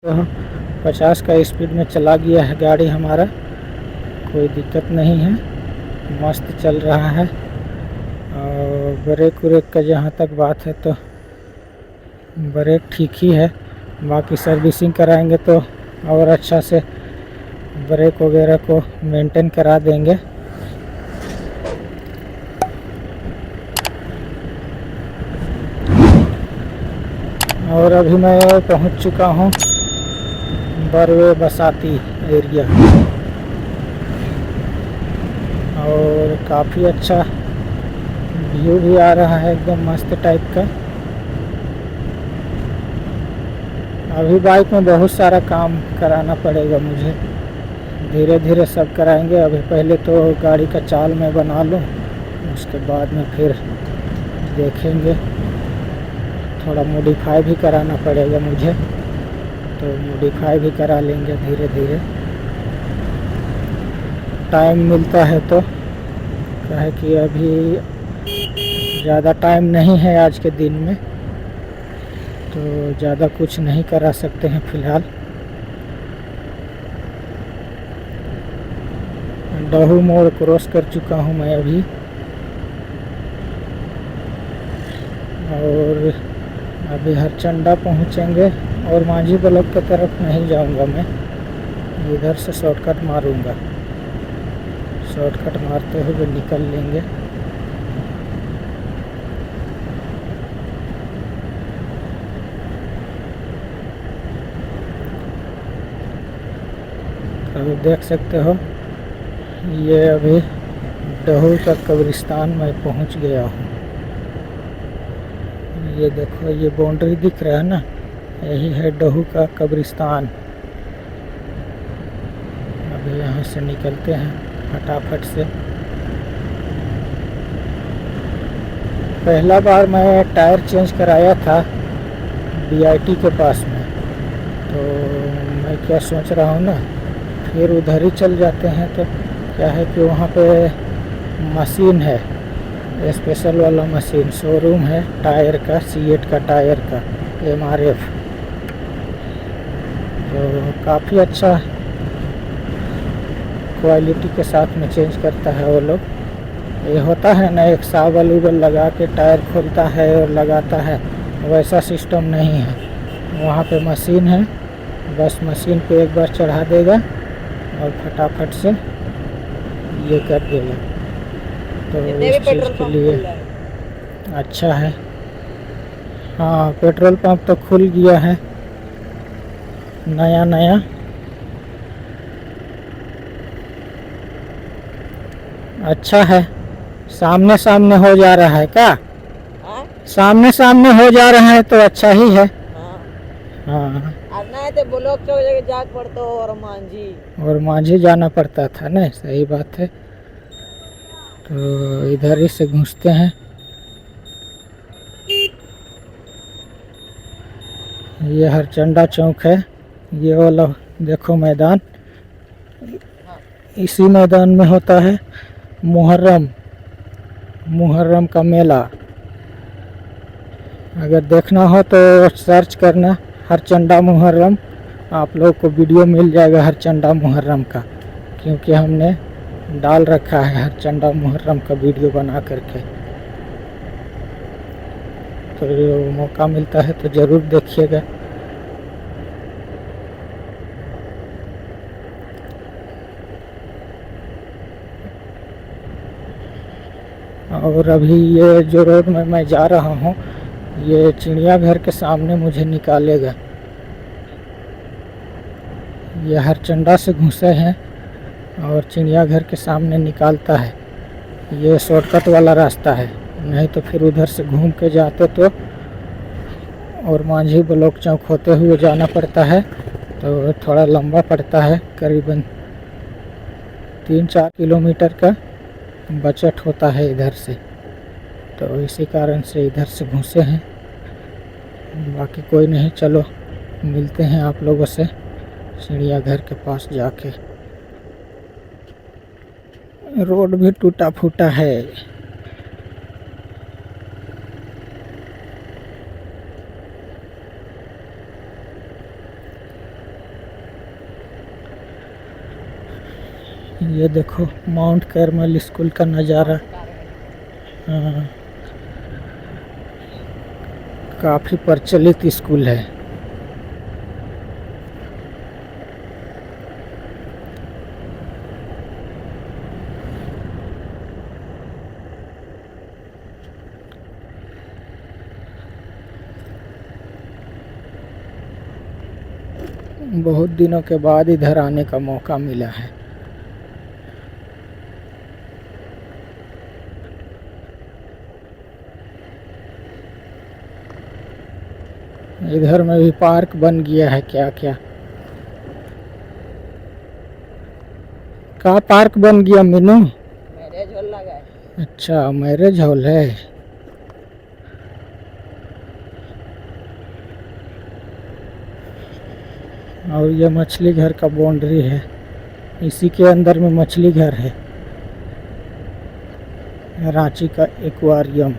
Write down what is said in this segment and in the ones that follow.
तो 50 का स्पीड में चला गया है गाड़ी हमारा, कोई दिक्कत नहीं है, मस्त चल रहा है। और ब्रेक व्रेक का जहाँ तक बात है तो ब्रेक ठीक ही है, बाकी सर्विसिंग कराएंगे तो और अच्छा से ब्रेक वगैरह को मेंटेन करा देंगे। और अभी मैं पहुंच चुका हूं बरवे बसाती एरिया, और काफ़ी अच्छा व्यू भी आ रहा है, एकदम मस्त टाइप का। अभी बाइक में बहुत सारा काम कराना पड़ेगा मुझे, धीरे धीरे सब कराएंगे। अभी पहले तो गाड़ी का चाल मैं बना लूँ, उसके बाद में फिर देखेंगे। थोड़ा मॉडिफाई भी कराना पड़ेगा मुझे, तो मॉडिफाई भी करा लेंगे धीरे धीरे, टाइम मिलता है तो। क्या है कि अभी ज़्यादा टाइम नहीं है आज के दिन में, तो ज़्यादा कुछ नहीं करा सकते हैं फ़िलहाल। डहू मोड़ क्रॉस कर चुका हूँ मैं अभी, और अभी हरचंडा पहुँचेंगे। और मांझी ब्लॉक की तरफ नहीं जाऊँगा मैं, इधर से शॉर्टकट मारूँगा, शॉर्टकट मारते हुए निकल लेंगे। अभी देख सकते हो, ये अभी डहू का कब्रिस्तान में पहुंच गया हूँ। ये देखो, ये बाउंड्री दिख रहा है ना, यही है डहू का कब्रिस्तान। अभी यहाँ से निकलते हैं फटाफट से। पहला बार मैं टायर चेंज कराया था BIT के पास में, तो मैं क्या सोच रहा हूँ ना, फिर उधर ही चल जाते हैं। तो क्या है कि वहाँ पे मशीन है, स्पेशल वाला मशीन, शोरूम है टायर का, C8 का टायर का, MRF। तो काफ़ी अच्छा क्वालिटी के साथ में चेंज करता है वो लोग। ये होता है ना, एक साबल उबल लगा के टायर खोलता है और लगाता है, वैसा सिस्टम नहीं है। वहाँ पे मशीन है, बस मशीन पे एक बार चढ़ा देगा और फटाफट से ये कर देगा। तो इस चीज़ के लिए अच्छा है। हाँ, पेट्रोल पंप तो खुल गया है नया नया। अच्छा है, सामने सामने हो जा रहा है क्या? सामने सामने हो जा रहा है तो अच्छा ही है। हाँ, तो ब्लॉक चौक जगह जाग पड़ता और मांझी जाना पड़ता था ना, सही बात है। तो इधर ही से घुसते हैं। ये हरचंडा चौक है, ये वाला देखो मैदान, इसी मैदान में होता है मुहर्रम का मेला। अगर देखना हो तो सर्च करना हरचंडा मुहर्रम, आप लोग को वीडियो मिल जाएगा हरचंडा मुहर्रम का, क्योंकि हमने डाल रखा है हरचंडा मुहर्रम का वीडियो बना करके। तो मौका मिलता है तो ज़रूर देखिएगा। और अभी ये जो रोड में मैं जा रहा हूँ, ये चिड़ियाघर के सामने मुझे निकालेगा। ये हरचंडा से घुसे हैं और चिड़ियाघर के सामने निकालता है। ये शॉर्टकट वाला रास्ता है, नहीं तो फिर उधर से घूम के जाते तो और मांझी ब्लॉक चौक होते हुए जाना पड़ता है, तो थोड़ा लंबा पड़ता है, करीबन 3-4 किलोमीटर का बचत होता है इधर से। तो इसी कारण से इधर से घुसे हैं, बाकी कोई नहीं। चलो मिलते हैं आप लोगों से चिड़ियाघर के पास जाके। रोड भी टूटा फूटा है। ये देखो माउंट कैरमल स्कूल का नज़ारा। हाँ, काफ़ी प्रचलित स्कूल है। बहुत दिनों के बाद इधर आने का मौका मिला है। इधर में भी पार्क बन गया है। क्या क्या का पार्क बन गया मीनू? मैरिज हॉल लगा है। अच्छा, मैरिज हॉल है। और ये मछली घर का बाउंड्री है। इसी के अंदर में मछली घर है। रांची का एक्वेरियम।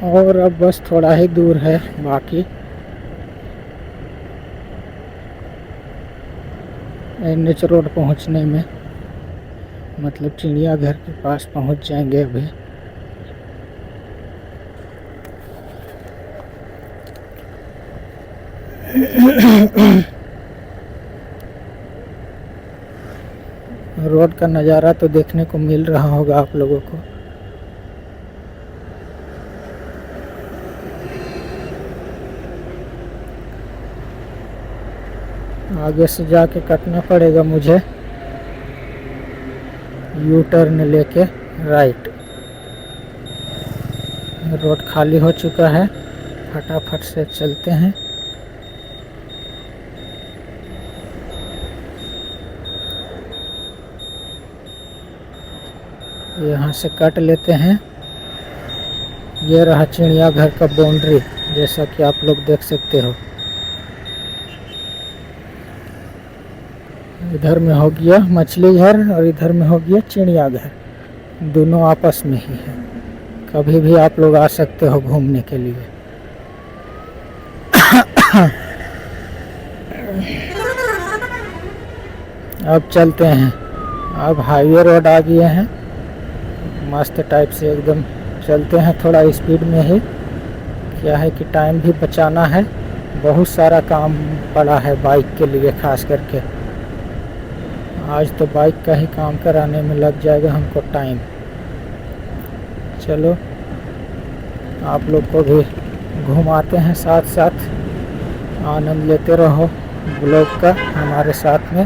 और अब बस थोड़ा ही दूर है बाकी। NH रोड पहुंचने में, मतलब चिड़ियाघर के पास पहुंच जाएंगे अभी। रोड का नज़ारा तो देखने को मिल रहा होगा आप लोगों को। आगे से जाके कटना पड़ेगा मुझे, यू टर्न लेके राइट। रोड खाली हो चुका है, फटाफट से चलते हैं। यहाँ से कट लेते हैं। ये रहा चिड़ियाघर का बाउंड्री, जैसा कि आप लोग देख सकते हो। इधर में हो गया मछली घर और इधर में हो गया चिड़ियाघर। दोनों आपस में ही है। कभी भी आप लोग आ सकते हो घूमने के लिए। अब चलते हैं। अब हाईवे रोड आ गए हैं, मस्त टाइप से एकदम चलते हैं थोड़ा स्पीड में ही। क्या है कि टाइम भी बचाना है। बहुत सारा काम पड़ा है बाइक के लिए, खास करके आज तो बाइक का ही काम कराने में लग जाएगा हमको टाइम। चलो आप लोग को भी घुमाते हैं साथ साथ, आनंद लेते रहो ब्लॉग का हमारे साथ में।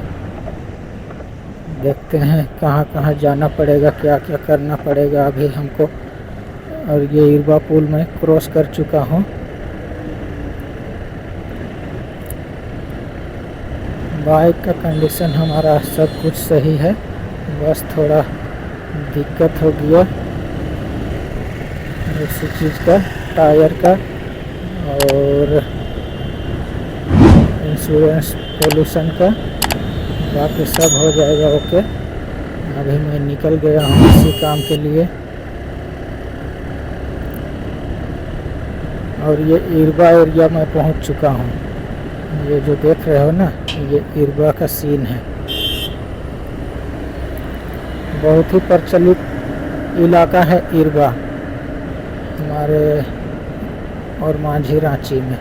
देखते हैं कहाँ कहाँ जाना पड़ेगा, क्या क्या करना पड़ेगा अभी हमको। और ये इरवा पुल में क्रॉस कर चुका हूँ। बाइक का कंडीशन हमारा सब कुछ सही है, बस थोड़ा दिक्कत हो गया इसी चीज़ का, टायर का और इंश्योरेंस पोल्यूशन का। बाकी सब हो जाएगा ओके। अभी मैं निकल गया हूँ इसी काम के लिए। और ये इरवा एरिया में पहुँच चुका हूँ। ये जो देख रहे हो ना, ये इरवा का सीन है। बहुत ही प्रचलित इलाका है इरवा हमारे और मांझी रांची में।